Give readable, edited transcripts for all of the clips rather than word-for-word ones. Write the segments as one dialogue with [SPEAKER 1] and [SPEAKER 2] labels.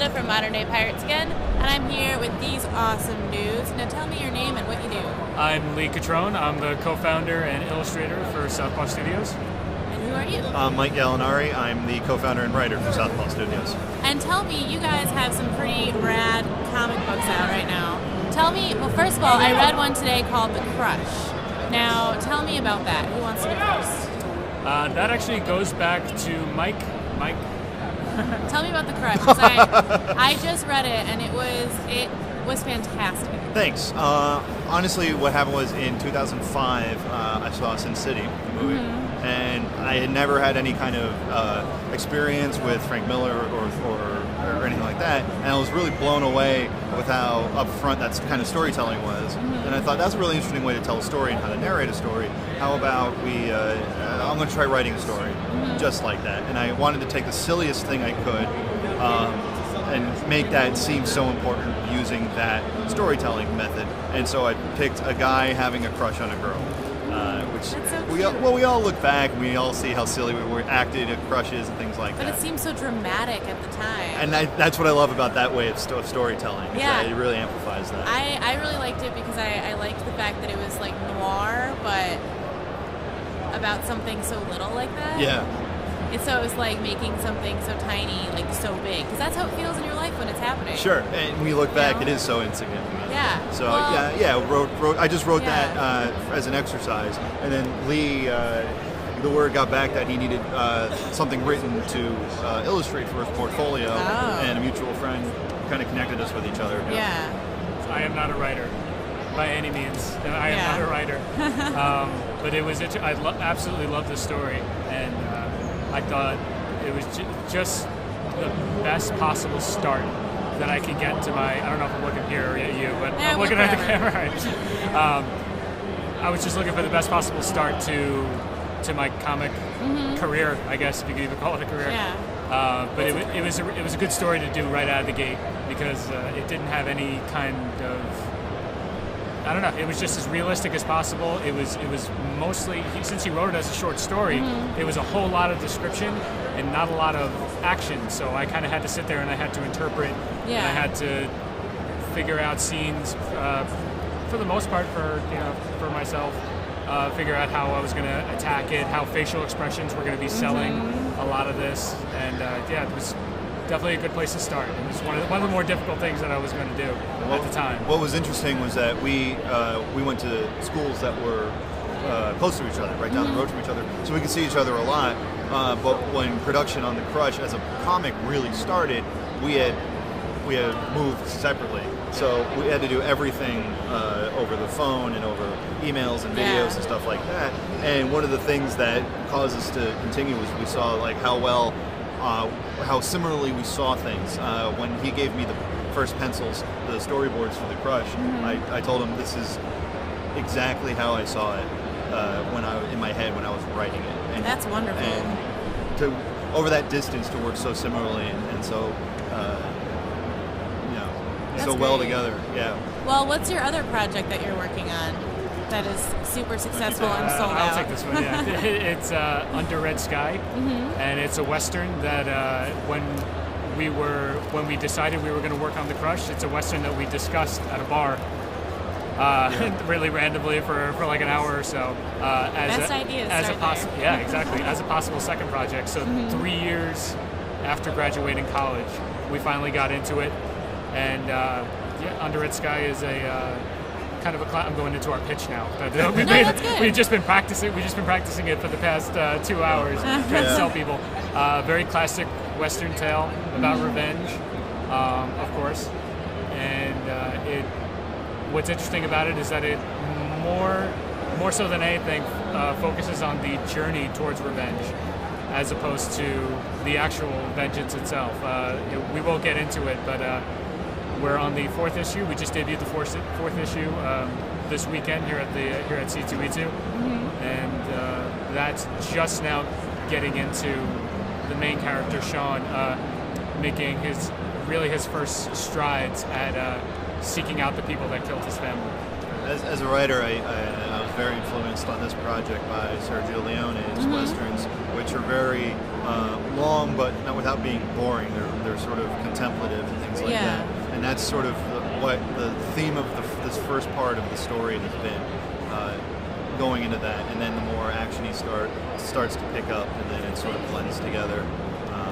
[SPEAKER 1] Violetta from Modern Day Pirates again, and I'm here with these awesome dudes. Now tell me your name and what you do.
[SPEAKER 2] I'm Lee Catrone. I'm the co-founder and illustrator for Southpaw Studios.
[SPEAKER 1] And who are you?
[SPEAKER 3] I'm Mike Gallinari. I'm the co-founder and writer for Southpaw Studios.
[SPEAKER 1] And tell me, you guys have some pretty rad comic books out right now. Tell me, well, first of all, I read one today called The Crush. Now, tell me about that. Who wants to go first?
[SPEAKER 2] That actually goes back to Mike.
[SPEAKER 1] Tell me about The Crush, because I just read it, and it was fantastic.
[SPEAKER 3] Thanks. Honestly, what happened was in 2005, I saw Sin City, the movie, and I had never had any kind of experience with Frank Miller or anything like that, and I was really blown away with how upfront that kind of storytelling was. And I thought that's a really interesting way to tell a story and how to narrate a story. How about I'm going to try writing a story just like that. And I wanted to take the silliest thing I could and make that seem so important using that storytelling method. And so I picked a guy having a crush on a girl, which
[SPEAKER 1] so
[SPEAKER 3] we all look back and we all see how silly we were acted at crushes and things like that.
[SPEAKER 1] But it seemed so dramatic at the time.
[SPEAKER 3] And that's what I love about that way of storytelling.
[SPEAKER 1] Yeah.
[SPEAKER 3] It really amplifies that.
[SPEAKER 1] I really liked it because I liked the fact that it was like noir, but about something so little like that.
[SPEAKER 3] Yeah.
[SPEAKER 1] And so it was like making something so tiny, like so big. Because that's how it feels in your life when it's happening.
[SPEAKER 3] Sure. And when you look back,
[SPEAKER 1] know?
[SPEAKER 3] It is so insignificant.
[SPEAKER 1] Yeah.
[SPEAKER 3] So
[SPEAKER 1] well,
[SPEAKER 3] I just wrote
[SPEAKER 1] Yeah.
[SPEAKER 3] that as an exercise, and then Lee, the word got back that he needed something written to illustrate for his portfolio, and a mutual friend kind of connected us with each other.
[SPEAKER 1] Yeah.
[SPEAKER 2] I am not a writer by any means. I am not a writer. But it was absolutely loved the story, and I thought it was just the best possible start that I could get to my. I don't know if I'm looking here or at you, but I'm looking at the camera. I was just looking for the best possible start to my comic career, I guess if you could even call it a career.
[SPEAKER 1] Yeah.
[SPEAKER 2] But it was a good story to do right out of the gate because it didn't have any kind of. I don't know. It was just as realistic as possible. It was mostly, since he wrote it as a short story, it was a whole lot of description and not a lot of action. So I kind of had to sit there and I had to interpret.
[SPEAKER 1] Yeah.
[SPEAKER 2] And I had to figure out scenes for the most part for myself. Figure out how I was going to attack it, how facial expressions were going to be selling a lot of this, and it was definitely a good place to start. It was one of the more difficult things that I was going to do at the time.
[SPEAKER 3] What was interesting was that we went to schools that were close to each other, right down the road from each other, so we could see each other a lot. But when production on The Crush as a comic really started, we had moved separately. So we had to do everything over the phone and over emails and videos and stuff like that. And one of the things that caused us to continue was we saw like how similarly we saw things. When he gave me the first pencils, the storyboards for The Crush, I told him this is exactly how I saw it in my head when I was writing it. And
[SPEAKER 1] that's wonderful.
[SPEAKER 3] And over that distance to work so similarly and so so well together. Yeah.
[SPEAKER 1] Well, what's your other project that you're working on that is super successful and sold out?
[SPEAKER 2] I'll take this one. Yeah, it's Under Red Sky, and it's a western that when we decided we were going to work on The Crush, it's a western that we discussed at a bar, really randomly for like an hour or so.
[SPEAKER 1] Best ideas.
[SPEAKER 2] Yeah, exactly. As a possible second project. So 3 years after graduating college, we finally got into it. And Under Red Sky is a kind of a. I'm going into our pitch now. But
[SPEAKER 1] that's good.
[SPEAKER 2] We've just been practicing it for the past 2 hours, trying to tell people. Very classic Western tale about revenge, of course. And what's interesting about it is that it more so than anything focuses on the journey towards revenge, as opposed to the actual vengeance itself. We won't get into it, but. We're on the 4th issue. We just debuted the fourth issue this weekend here at C2E2, and that's just now getting into the main character Sean making his first strides at seeking out the people that killed his family.
[SPEAKER 3] As a writer, I was very influenced on this project by Sergio Leone's westerns, which are very long, but not without being boring. They're sort of contemplative and things like
[SPEAKER 1] Yeah.
[SPEAKER 3] that. And that's sort of what the theme of this first part of the story has been, going into that. And then the more action-y starts to pick up, and then it sort of blends together.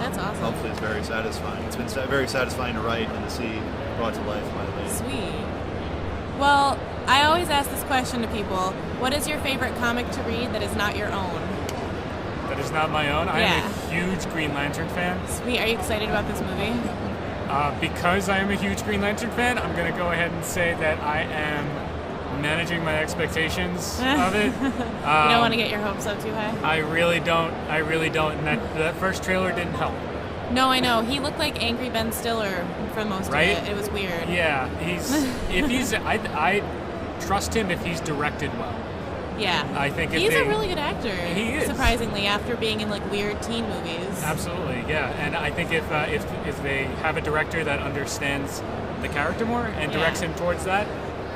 [SPEAKER 1] That's awesome.
[SPEAKER 3] Hopefully it's very satisfying. It's been very satisfying to write and to see brought to life by Lee.
[SPEAKER 1] Sweet. Well, I always ask this question to people. What is your favorite comic to read that is not your own?
[SPEAKER 2] That is not my own. I am
[SPEAKER 1] Yeah.
[SPEAKER 2] a huge Green Lantern fan.
[SPEAKER 1] Sweet. Are you excited about this movie?
[SPEAKER 2] Because I am a huge Green Lantern fan, I'm going to go ahead and say that I am managing my expectations of it.
[SPEAKER 1] You don't want to get your hopes up too high?
[SPEAKER 2] I really don't. And that first trailer didn't help.
[SPEAKER 1] No, I know. He looked like angry Ben Stiller for most
[SPEAKER 2] Right?
[SPEAKER 1] of it. It was weird.
[SPEAKER 2] Yeah, I trust him if he's directed well.
[SPEAKER 1] Yeah.
[SPEAKER 2] I think if
[SPEAKER 1] he's
[SPEAKER 2] they-
[SPEAKER 1] a really good actor.
[SPEAKER 2] He is.
[SPEAKER 1] Surprisingly, after being in like weird teen movies.
[SPEAKER 2] Absolutely, yeah. And I think if they have a director that understands the character more and directs him towards that,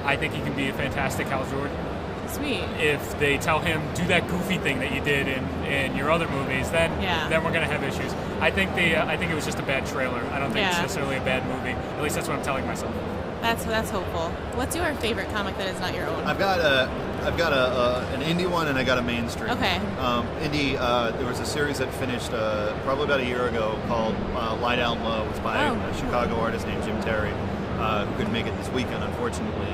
[SPEAKER 2] I think he can be a fantastic Hal Jordan.
[SPEAKER 1] Sweet.
[SPEAKER 2] If they tell him, do that goofy thing that you did in your other movies, then we're gonna have issues. I think it was just a bad trailer. I don't think it's necessarily a bad movie. At least that's what I'm telling myself.
[SPEAKER 1] That's hopeful. What's your favorite comic that is not your own?
[SPEAKER 3] I've got an indie one and I got a mainstream.
[SPEAKER 1] Okay.
[SPEAKER 3] Indie, there was a series that finished probably about a year ago called Lie Down Low. It was by a Chicago artist named Jim Terry, who couldn't make it this weekend, unfortunately.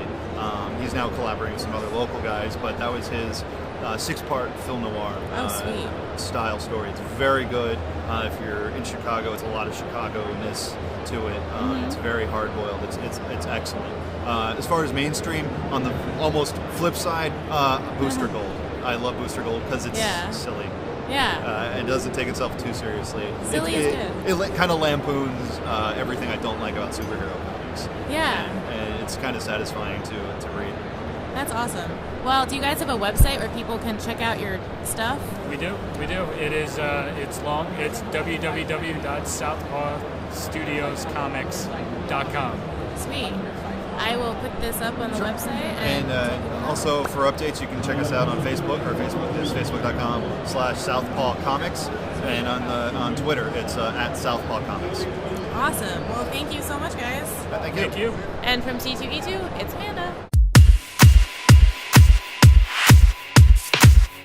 [SPEAKER 3] He's now collaborating with some other local guys, but that was his 6-part film noir
[SPEAKER 1] sweet.
[SPEAKER 3] style story. It's very good. If you're in Chicago, it's a lot of Chicago-ness to it. It's very hard-boiled. It's excellent. As far as mainstream, on the almost flip side, Booster Gold. I love Booster Gold because it's silly.
[SPEAKER 1] Yeah.
[SPEAKER 3] It doesn't take itself too seriously.
[SPEAKER 1] Silly is good.
[SPEAKER 3] It kind of lampoons everything I don't like about superhero comics.
[SPEAKER 1] Yeah.
[SPEAKER 3] And it's kind of satisfying to read.
[SPEAKER 1] That's awesome. Well, do you guys have a website where people can check out your stuff?
[SPEAKER 2] We do. It is. It's long. It's www.southpawstudioscomics.com.
[SPEAKER 1] Sweet. I will put this up on the website.
[SPEAKER 3] And also for updates, you can check us out on Facebook. Our Facebook is facebook.com/Southpaw Comics, and on Twitter, it's at Southpaw Comics.
[SPEAKER 1] Awesome. Well, thank you so much, guys.
[SPEAKER 3] Thank you.
[SPEAKER 2] Thank you.
[SPEAKER 1] And from C2E2, it's Amanda.